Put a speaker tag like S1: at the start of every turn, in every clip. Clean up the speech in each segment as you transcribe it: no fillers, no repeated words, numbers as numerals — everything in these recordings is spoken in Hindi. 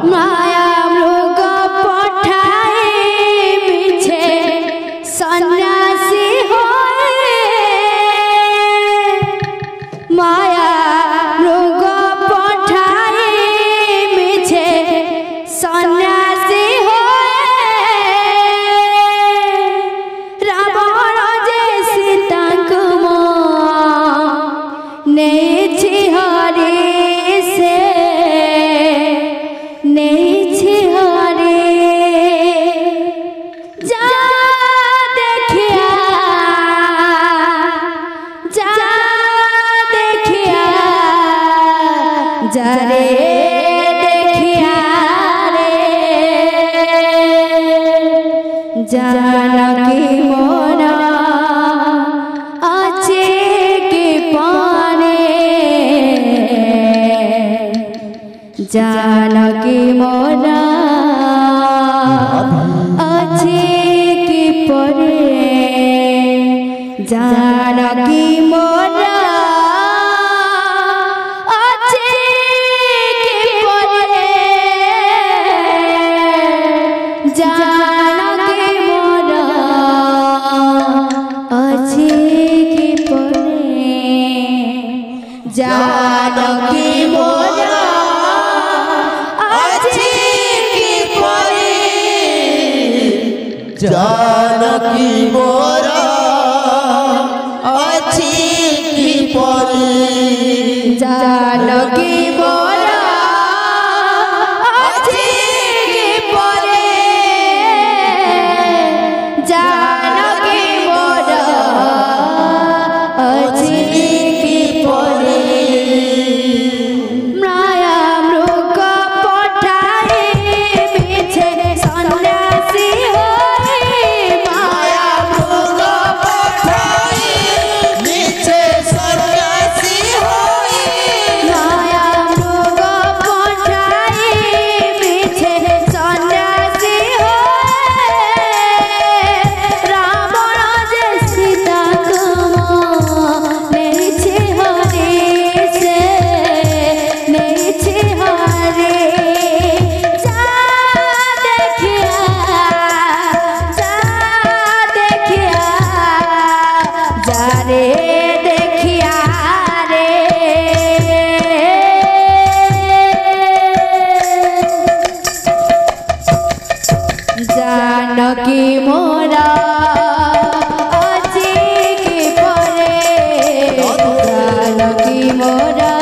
S1: माया मृग पठाए मिछे सन्यासी होए माया मृग पठाए मिछे सन्यासी होए रावण जे सीता को नेछि हरि से नेछि हरि जा देखिया जा रे देखिया रे जानकी मोर अच्छे के पाने जानकी मोर अच्छे के परे जानकी मोर अच्छे के परे जानकी मोर अच्छे के परे जानकी मोर अच्छे के परे
S2: जानकी मोरा अच्छी की परी
S1: जानकी मोर अच्छे के परे जानकी मोर अच्छे के परे माया मृग पठाए मिछे सन्यासी होए माया
S2: मृग पठाए नीचे सन्यासी होए
S1: माया मृग पठाए मिछे सन्यासी होए रावण जे सीता को नेछि हरि से नेछि हरि जा देखिया जा रे देखिया रे जानकी मोरा अच्छे के परे जानकी मोरा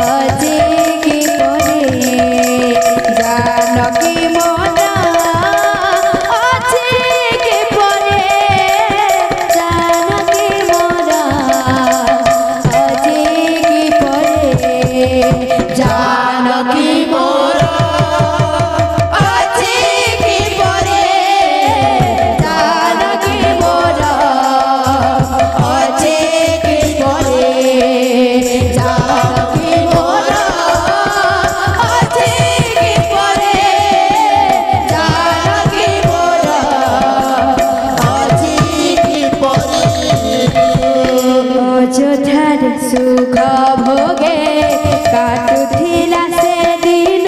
S1: अच्छे के परे जानकी मोरा अच्छे के परे जानकी मोरा अच्छे के परे जानकी मोरा अच्छे के परे जानकी मोरा अच्छे के परे जानकी मोरा अच्छे के परे जानकी मोरा
S2: अच्छी की परी
S1: अयोध्यार सुख भोगे काटुथिला से दिन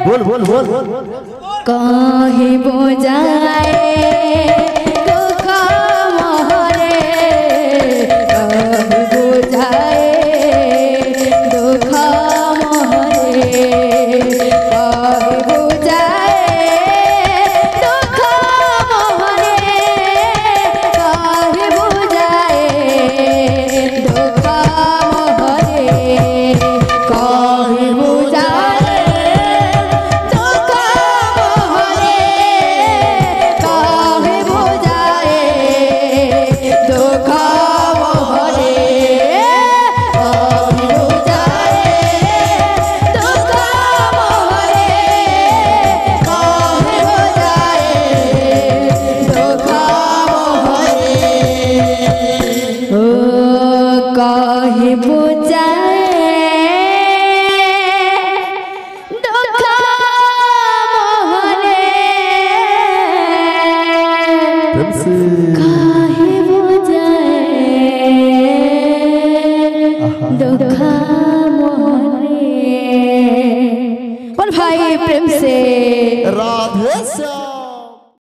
S2: बोल बोल बोल
S1: कहे बोझाए दुख मोहरे कहे बोझाए दुख मोहरे कहे बोझाए दुख मोहरे कहे बोझाए दुख मोहरे कहे बोझाए काहे बुझाए